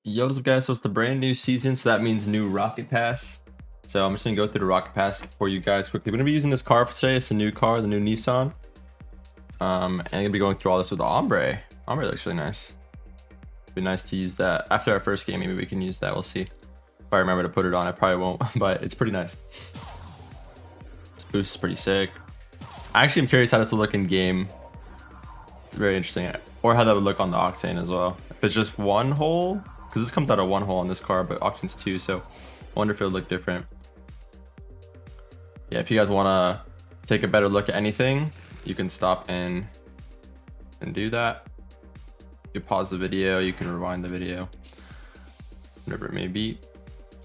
Yo, what's up guys? So it's the brand new season, so that means new Rocket Pass. So I'm just gonna go through the Rocket Pass for you guys quickly. We're gonna be using this car for today. It's a new car, the new Nissan. And I'm gonna be going through all this with the Ombre. Ombre looks really nice. It'd be nice to use that after our first game. Maybe we can use that. We'll see. If I remember to put it on, I probably won't, but it's pretty nice. This boost is pretty sick. I actually am curious how this will look in game. It's very interesting, or how that would look on the Octane as well. If it's just one hole. Because this comes out of one hole on this car, but Octane's two, so I wonder if it'll look different. Yeah, if you guys want to take a better look at anything, you can stop and do that. You pause the video, you can rewind the video, whatever it may be.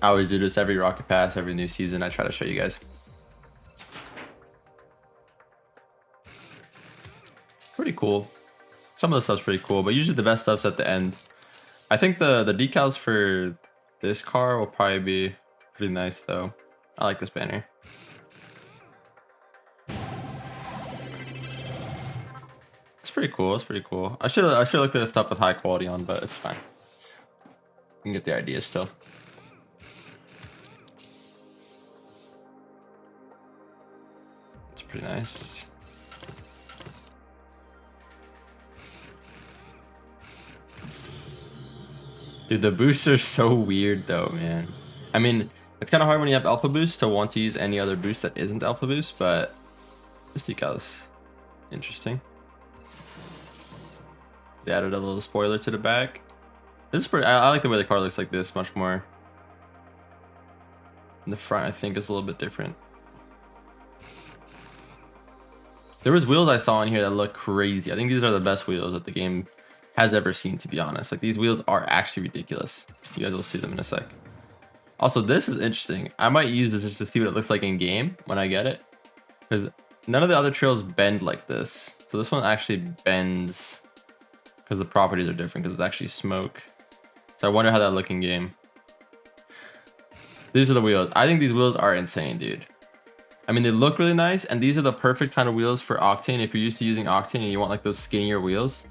I always do this every Rocket Pass, every new season. I try to show you guys. Pretty cool. Some of the stuff's pretty cool, but usually the best stuff's at the end. I think the decals for this car will probably be pretty nice though. I like this banner. It's pretty cool. It's pretty cool. I should look at this stuff with high quality on, but it's fine. You can get the idea still. It's pretty nice. Dude, the boosts are so weird though, man. I mean, it's kind of hard when you have alpha boost to want to use any other boost that isn't alpha boost, but this decal's interesting. They added a little spoiler to the back. This is pretty. I like the way the car looks like this much more. In the front, I think, is a little bit different. There was wheels I saw in here that look crazy. I think these are the best wheels that the game has ever seen, to be honest. Like, these wheels are actually ridiculous. You guys will see them in a sec. Also, this is interesting. I might use this just to see what it looks like in game when I get it, because none of the other trails bend like this. So this one actually bends because the properties are different, because it's actually smoke. So I wonder how that look in game. These are the wheels. I think these wheels are insane, dude. I mean, they look really nice, and these are the perfect kind of wheels for Octane. If you're used to using Octane and you want like those skinnier wheels,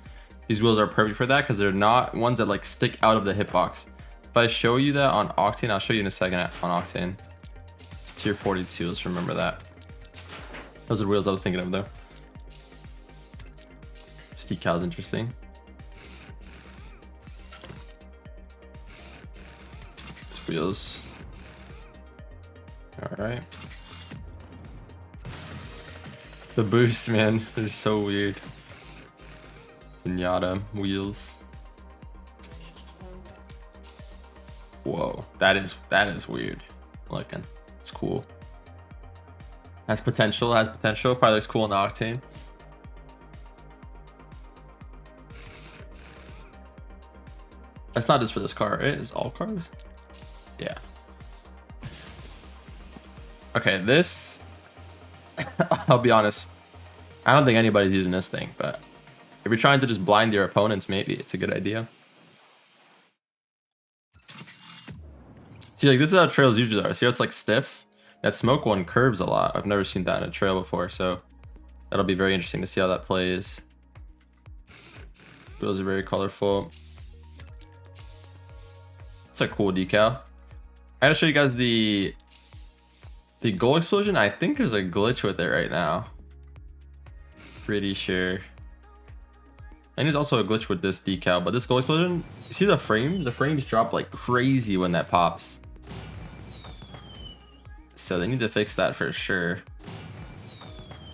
these wheels are perfect for that, because they're not ones that like stick out of the hitbox. If I show you that on Octane, I'll show you in a second on Octane. Tier 42, let's remember that. Those are the wheels I was thinking of though. This decal's interesting. These wheels. Alright. The boosts, man, they're so weird. Pinata wheels. Whoa, that is weird looking. It's cool. Has potential. Probably looks cool in Octane. That's not just for this car, right? It's all cars. Yeah. Okay, this. I'll be honest. I don't think anybody's using this thing, but if you're trying to just blind your opponents, maybe it's a good idea. See, like, this is how trails usually are. See how it's like stiff? That smoke one curves a lot. I've never seen that in a trail before, so that'll be very interesting to see how that plays. Wheels are very colorful. It's a cool decal. I gotta show you guys the goal explosion. I think there's a glitch with it right now. Pretty sure. And there's also a glitch with this decal, but this goal explosion, you see the frames? The frames drop like crazy when that pops. So they need to fix that for sure.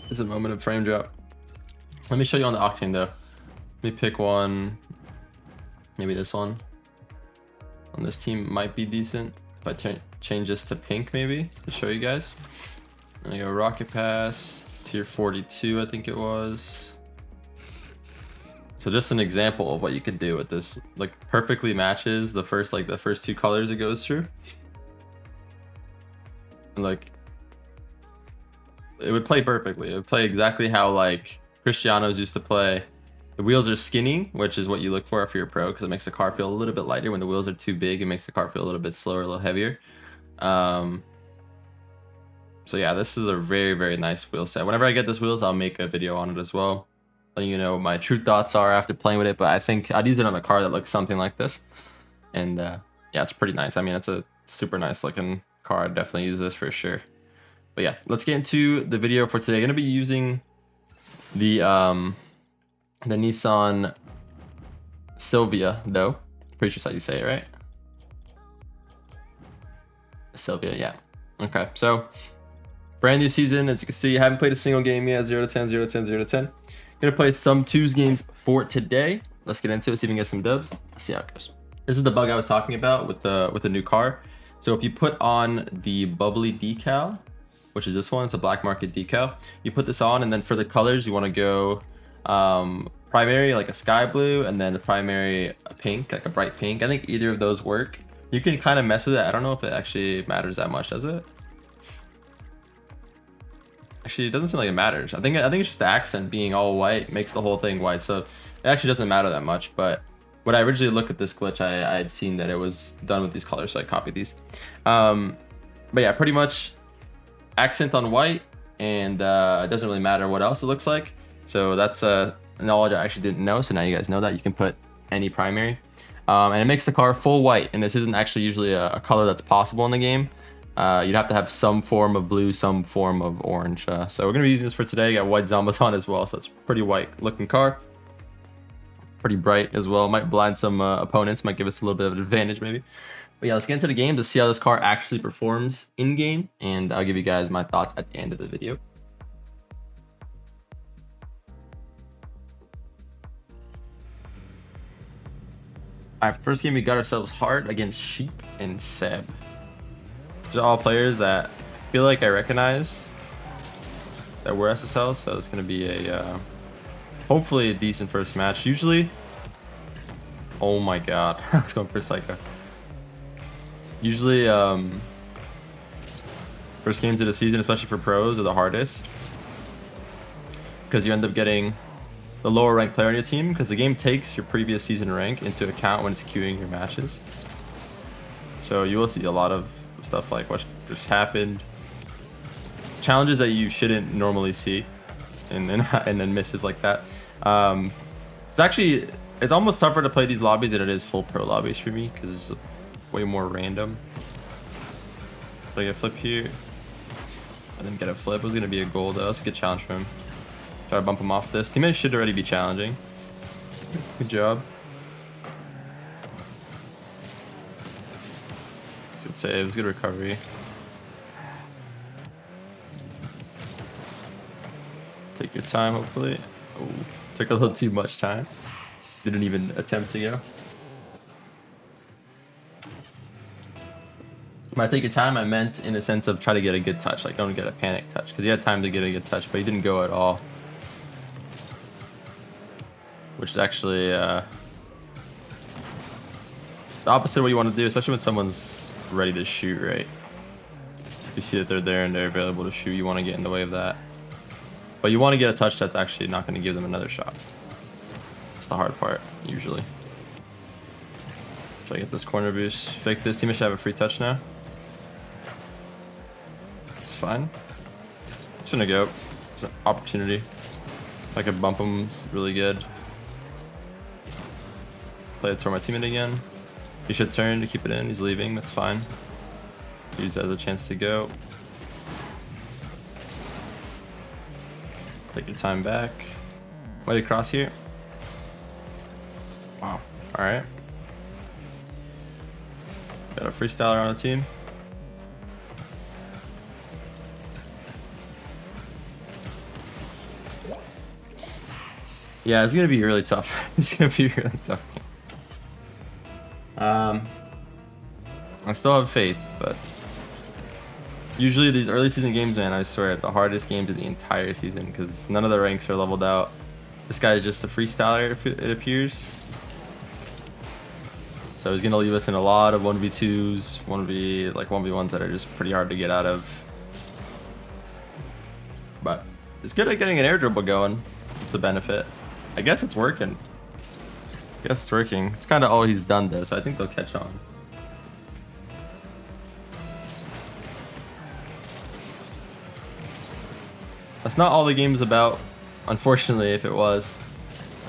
It's a moment of frame drop. Let me show you on the Octane though. Let me pick one. Maybe this one. On this team might be decent. If I change this to pink maybe to show you guys. And I go Rocket Pass, tier 42 I think it was. So just an example of what you could do with this. Like, perfectly matches the first two colors it goes through. And like, it would play perfectly. It would play exactly how like Cristiano's used to play. The wheels are skinny, which is what you look for if you're a pro, because it makes the car feel a little bit lighter. When the wheels are too big, it makes the car feel a little bit slower, a little heavier. So yeah, this is a very, very nice wheel set. Whenever I get this wheels, I'll make a video on it as well, letting you know what my true thoughts are after playing with it. But I think I'd use it on a car that looks something like this. And yeah, it's pretty nice. I mean, it's a super nice looking car. I'd definitely use this for sure. But yeah, let's get into the video for today. I'm gonna be using the Nissan Silvia, though. Pretty sure that's how you say it, right? Silvia, yeah. Okay, so brand new season. As you can see, I haven't played a single game yet. 0 to 10, 0 to 10, 0 to 10. Gonna play some twos games for today. Let's get into it, see if we can get some dubs. Let's see how it goes. This is the bug I was talking about with the new car. So if you put on the bubbly decal, which is this one, it's a black market decal. You put this on, and then for the colors, you want to go primary, like a sky blue, and then the primary pink, like a bright pink. I think either of those work. You can kind of mess with it. I don't know if it actually matters that much, does it? Actually, it doesn't seem like it matters. I think it's just the accent being all white makes the whole thing white, so it actually doesn't matter that much. But when I originally looked at this glitch, I had seen that it was done with these colors, so I copied these. But yeah, pretty much accent on white, and it doesn't really matter what else it looks like. So that's knowledge I actually didn't know, so now you guys know that you can put any primary. And it makes the car full white, and this isn't actually usually a color that's possible in the game. You'd have to have some form of blue, some form of orange. So we're gonna be using this for today. Got white Zombas on as well, so it's pretty white looking car. Pretty bright as well. Might blind some opponents, might give us a little bit of an advantage maybe. But yeah, let's get into the game to see how this car actually performs in game, and I'll give you guys my thoughts at the end of the video. Alright, first game we got ourselves hard against Sheep and Seb. These are all players that I feel like I recognize that were SSL, so it's gonna be a hopefully a decent first match. Usually, oh my god, I was going for Psycho. Usually, first games of the season, especially for pros, are the hardest because you end up getting the lower ranked player on your team, because the game takes your previous season rank into account when it's queuing your matches. So you will see a lot of stuff like what just happened, challenges that you shouldn't normally see, and then misses like that. It's almost tougher to play these lobbies than it is full pro lobbies for me, because it's way more random. But I get a flip here, I didn't get a flip. It was gonna be a goal though. That's a good challenge for him. Try to bump him off this. Teammates should already be challenging. Good job. Good saves, good recovery. Take your time, hopefully. Oh, took a little too much time. Didn't even attempt to go. When I take your time, I meant in the sense of try to get a good touch. Like, don't get a panic touch, because he had time to get a good touch, but he didn't go at all. Which is actually the opposite of what you want to do, especially when someone's ready to shoot, right? You see that they're there and they're available to shoot, you want to get in the way of that. But you want to get a touch that's actually not going to give them another shot. That's the hard part, usually. Try to get this corner boost. Fake this. Team should have a free touch now. It's fine. Just gonna go. It's an opportunity. If I could bump him, it's really good. Play it toward my teammate again. He should turn to keep it in. He's leaving. That's fine. Use that as a chance to go. Take your time back. Might across here. Wow. All right. Got a freestyler on the team. Yeah, it's gonna be really tough. It's gonna be really tough. I still have faith, but usually these early season games, man, I swear, the hardest games of the entire season, because none of the ranks are leveled out. This guy is just a freestyler, it appears. So he's gonna leave us in a lot of 1v2s, 1v1s that are just pretty hard to get out of. But it's good at getting an air dribble going. It's a benefit. I guess it's working. It's kind of all he's done though, so I think they'll catch on. That's not all the game's about. Unfortunately, if it was,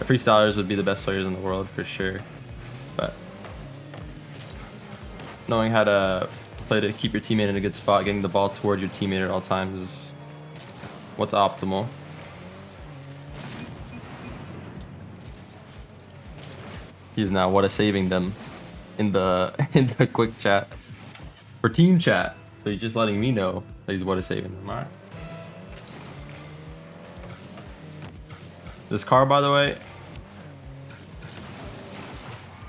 the freestylers would be the best players in the world for sure. But knowing how to play to keep your teammate in a good spot, getting the ball towards your teammate at all times is what's optimal. He's now what a saving them in the quick chat for team chat. So he's just letting me know that he's what a saving them. All right. This car, by the way,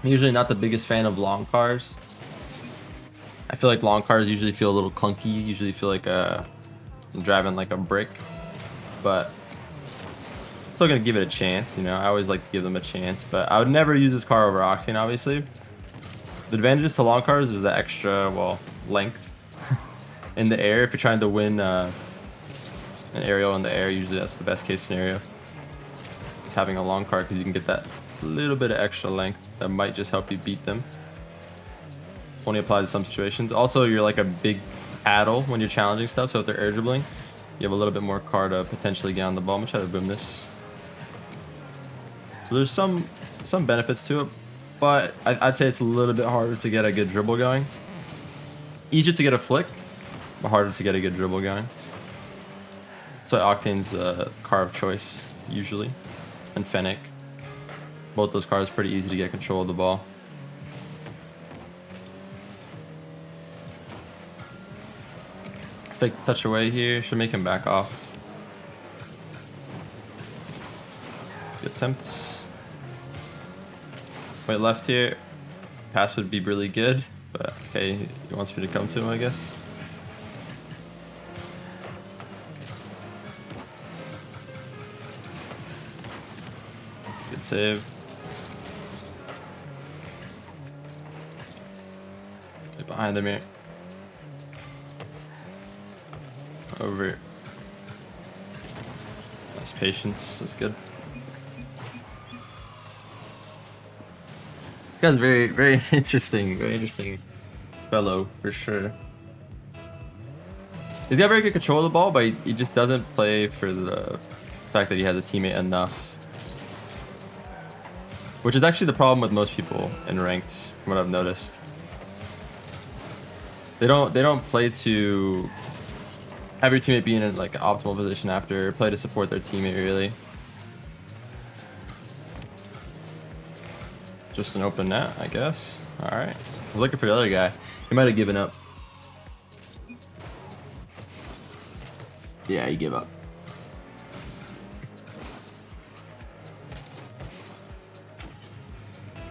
I'm usually not the biggest fan of long cars. I feel like long cars usually feel a little clunky. Usually feel like I'm driving like a brick, but still gonna give it a chance. You know, I always like to give them a chance, but I would never use this car over Octane. Obviously, the advantages to long cars is the extra, well, length in the air. If you're trying to win an aerial in the air, usually that's the best case scenario. It's having a long car because you can get that little bit of extra length that might just help you beat them. Only applies to some situations. Also, you're like a big paddle when you're challenging stuff, so if they're air dribbling, you have a little bit more car to potentially get on the ball. I'm gonna try to boom this. So there's some benefits to it, but I'd say it's a little bit harder to get a good dribble going. Easier to get a flick, but harder to get a good dribble going. That's why Octane's car of choice usually, and Fennec. Both those cars are pretty easy to get control of the ball. Fake touch away here, should make him back off. Good attempts. Wait, left here. Pass would be really good, but okay, he wants me to come to him, I guess. It's a good save. Get behind him here. Over. Nice patience. That's good. This guy's very interesting. Very interesting fellow for sure. He's got very good control of the ball, but he just doesn't play for the fact that he has a teammate enough. Which is actually the problem with most people in ranked, from what I've noticed. They don't play to have your teammate be in like an optimal position after, play to support their teammate really. Just an open net, I guess. All right, I was looking for the other guy. He might have given up. Yeah, he gave up.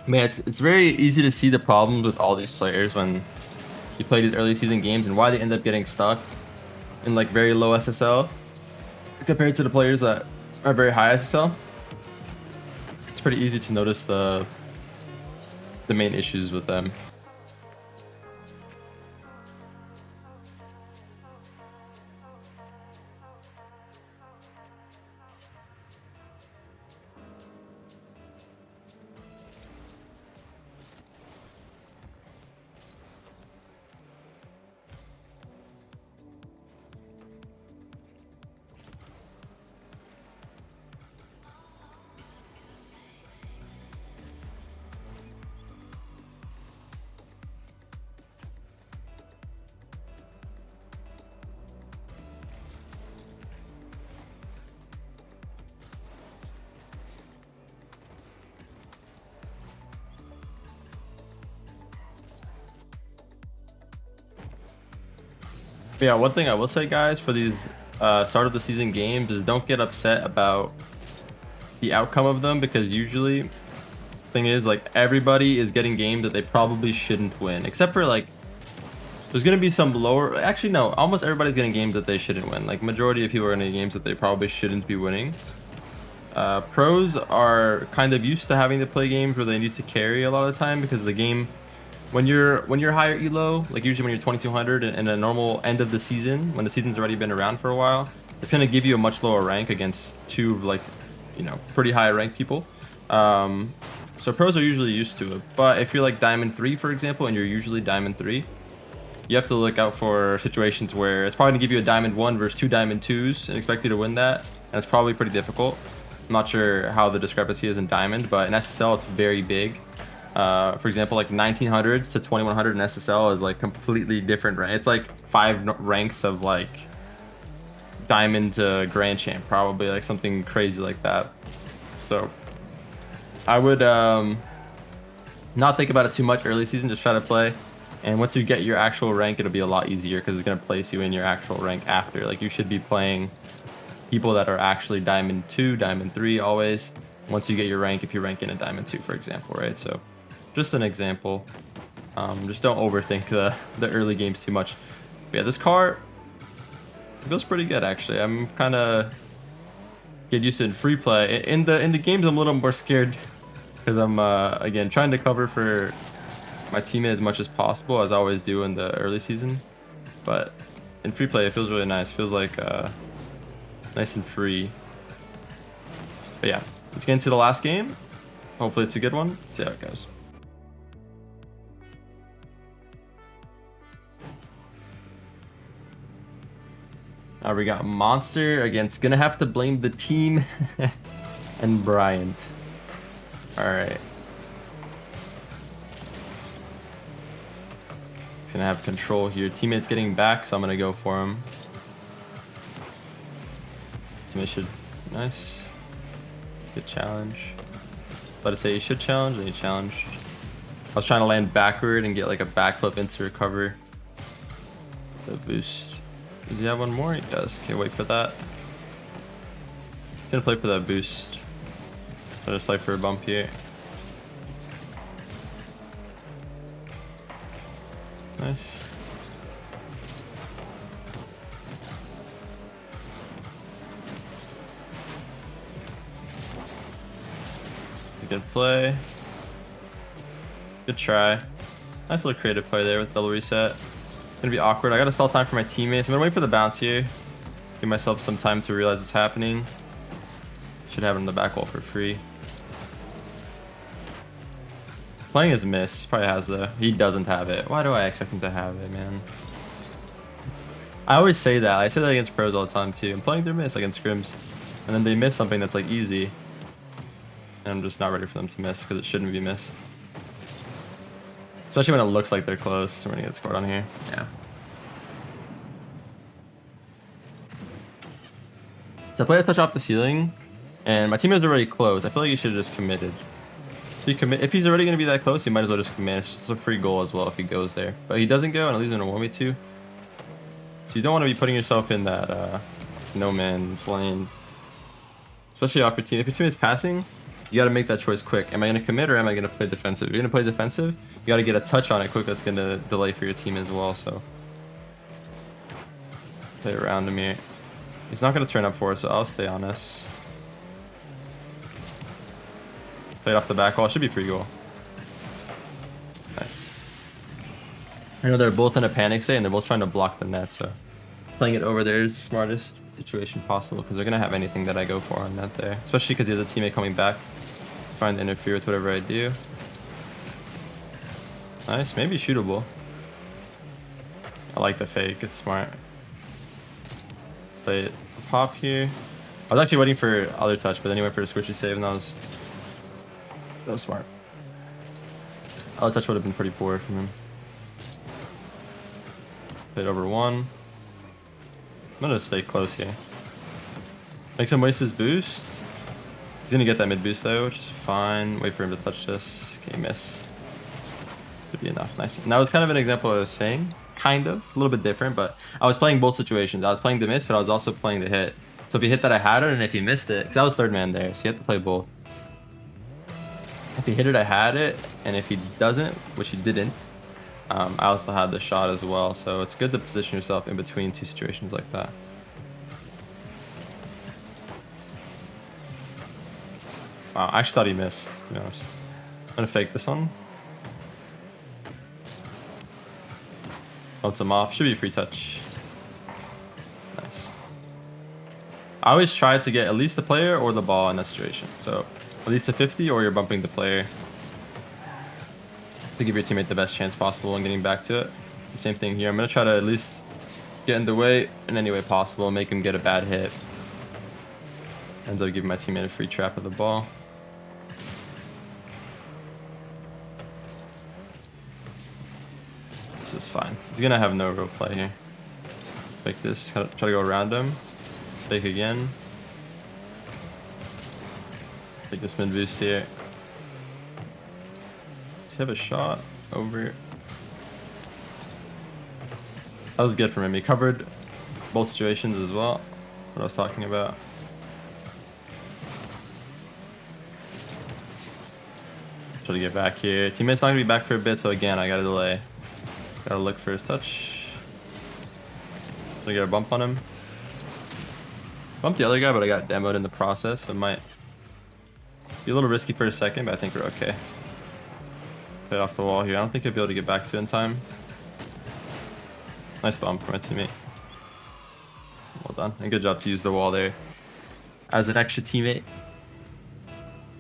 Man, it's very easy to see the problems with all these players when you play these early season games and why they end up getting stuck in like very low SSL compared to the players that are very high SSL. It's pretty easy to notice the main issues with them. Yeah, one thing I will say, guys, for these start of the season games is don't get upset about the outcome of them, because usually the thing is like everybody is getting games that they probably shouldn't win, except for like there's gonna be some lower, actually no, almost everybody's getting games that they shouldn't win. Like majority of people are getting games that they probably shouldn't be winning. Pros are kind of used to having to play games where they need to carry a lot of the time, because the game, when you're higher elo, like usually when you're 2200 in a normal end of the season, when the season's already been around for a while, it's going to give you a much lower rank against two like, you know, pretty high ranked people. So pros are usually used to it. But if you're like Diamond 3, for example, and you're usually Diamond 3, you have to look out for situations where it's probably going to give you a Diamond 1 versus two Diamond 2s and expect you to win that. And it's probably pretty difficult. I'm not sure how the discrepancy is in Diamond, but in SSL it's very big. For example, like 1900s to 2100 in SSL is like completely different, right? It's like 5 ranks of like diamond to grand champ, probably like something crazy like that. So I would not think about it too much early season, just try to play. And once you get your actual rank, it'll be a lot easier because it's going to place you in your actual rank after. Like you should be playing people that are actually diamond 2, diamond 3 always. Once you get your rank, if you rank in a diamond 2, for example, right? So just an example. Just don't overthink the early games too much. But yeah, this car feels pretty good actually. I'm kind of get used to it in free play. In the games, I'm a little more scared because I'm again trying to cover for my teammate as much as possible, as I always do in the early season. But in free play, it feels really nice. It feels like nice and free. But yeah, let's get into the last game. Hopefully it's a good one. Let's see how it goes. We got Monster against, gonna have to blame the team and Bryant. All right. He's gonna have control here. Teammate's getting back, so I'm gonna go for him. Teammate should, nice. Good challenge. About to say he should challenge, and he challenged. I was trying to land backward and get like a backflip into recover. The boost. Does he have one more? He does. Okay, wait for that. He's gonna play for that boost. I'll just play for a bump here. Nice. It's a good play. Good try. Nice little creative play there with double reset. Gonna be awkward. I gotta stall time for my teammates. I'm gonna wait for the bounce here. Give myself some time to realize what's happening. Should have it on the back wall for free. Playing his miss. Probably has the. He doesn't have it. Why do I expect him to have it, man? I always say that. I say that against pros all the time too. I'm playing their miss against scrims, and then they miss something that's like easy, and I'm just not ready for them to miss because it shouldn't be missed. Especially when it looks like they're close. We're gonna get scored on here. Yeah. So I played a touch off the ceiling, and my teammate's already close. I feel like he should have just committed. If he's already gonna be that close, he might as well just commit. It's just a free goal as well if he goes there. But he doesn't go, and it leaves him to 1v2. So you don't want to be putting yourself in that no man's lane, especially off your team. If your team is passing, you got to make that choice quick. Am I going to commit or am I going to play defensive? If you're going to play defensive, you got to get a touch on it quick. That's going to delay for your team as well. So play around him here. He's not going to turn up for us, so I'll stay on us. Play it off the back wall. Should be free goal. Nice. I know they're both in a panic state and they're both trying to block the net, so playing it over there is the smartest situation possible because they're going to have anything that I go for on net there, especially because he has a teammate coming back trying to interfere with whatever I do. Nice, maybe shootable. I like the fake, it's smart. Play it pop here. I was actually waiting for other touch, but then he went for a squishy save, and that was smart. Other touch would have been pretty poor from him. Play it over one. I'm gonna stay close here. Makes him waste his boost. He's gonna get that mid boost though, which is fine. Wait for him to touch this. Okay, missed. Should be enough. Nice. And that was kind of an example I was saying. Kind of. A little bit different, but I was playing both situations. I was playing the miss, but I was also playing the hit. So if he hit that, I had it, and if he missed it, because I was third man there, so you have to play both. If he hit it, I had it, and if he doesn't, which he didn't, I also had the shot as well. So it's good to position yourself in between two situations like that. Wow, I actually thought he missed, to be honest. I'm gonna fake this one. Bounce him off. Should be a free touch. Nice. I always try to get at least the player or the ball in that situation. So at least a 50 or you're bumping the player to give your teammate the best chance possible and getting back to it. Same thing here. I'm gonna try to at least get in the way in any way possible and make him get a bad hit. Ends up giving my teammate a free trap of the ball. this is fine. He's gonna have no real play here. Like this, try to go around him. Fake again. Take this mid boost here. Does he have a shot over? That was good from him. He covered both situations as well. What I was talking about. Try to get back here. Teammate's not gonna be back for a bit, so again, I gotta delay. Gotta look for his touch. Try to get a bump on him. Bumped the other guy, but I got demoed in the process, so it might be a little risky for a second, but I think we're okay. Play off the wall here. I don't think I'll be able to get back to it in time. Nice bump from my teammate. Well done. And good job to use the wall there as an extra teammate.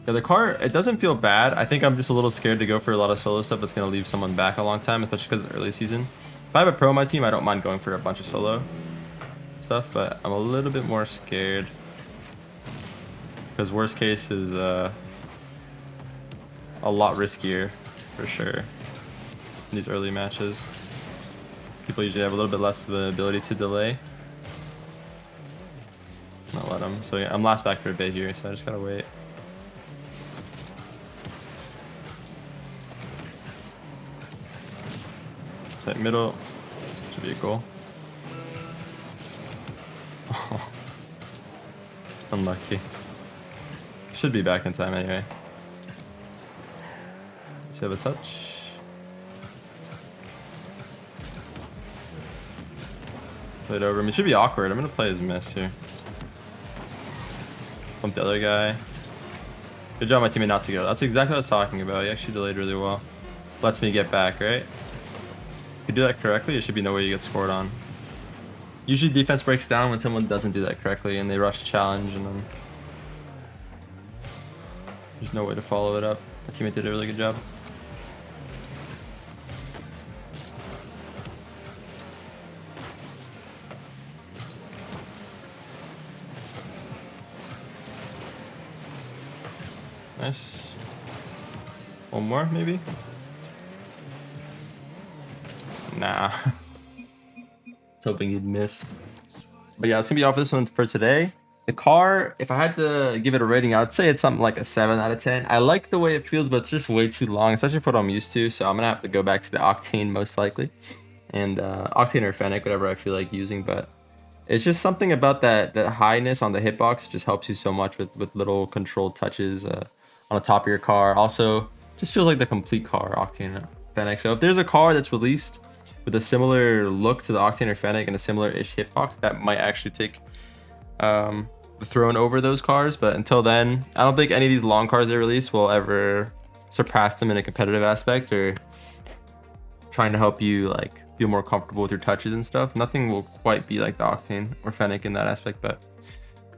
Yeah, the car, it doesn't feel bad. I think I'm just a little scared to go for a lot of solo stuff that's going to leave someone back a long time, especially because it's early season. If I have a pro on my team, I don't mind going for a bunch of solo stuff, but I'm a little bit more scared. Because worst case is a lot riskier, for sure, in these early matches. People usually have a little bit less of the ability to delay. Not let them. So yeah, I'm last back for a bit here, so I just gotta wait. That middle should be a goal. Oh. Unlucky. Should be back in time anyway. Let's have a touch. Play it over him. It should be awkward. I'm gonna play his miss here. Bump the other guy. Good job, my teammate, not to go. That's exactly what I was talking about. He actually delayed really well. Lets me get back, right? If you do that correctly, there should be no way you get scored on. Usually defense breaks down when someone doesn't do that correctly and they rush challenge, and then there's no way to follow it up. My teammate did a really good job. Nice. One more, maybe? Nah. I was hoping he'd miss. But yeah, it's gonna be all for this one for today. The car, if I had to give it a rating, I'd say it's something like a 7 out of 10. I like the way it feels, but it's just way too long, especially for what I'm used to. So I'm gonna have to go back to the Octane most likely. And Octane or Fennec, whatever I feel like using, but it's just something about that highness on the hitbox just helps you so much with little controlled touches on the top of your car. Also, just feels like the complete car, Octane or Fennec. So if there's a car that's released with a similar look to the Octane or Fennec and a similar-ish hitbox, that might actually take the throne over those cars. But until then, I don't think any of these long cars they release will ever surpass them in a competitive aspect or trying to help you like feel more comfortable with your touches and stuff. Nothing will quite be like the Octane or Fennec in that aspect. But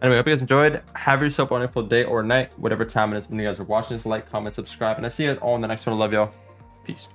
anyway, hope you guys enjoyed. Have yourself a wonderful day or night, whatever time it is when you guys are watching this. Like, comment, subscribe, and I see you guys all in the next one. I love y'all. Peace.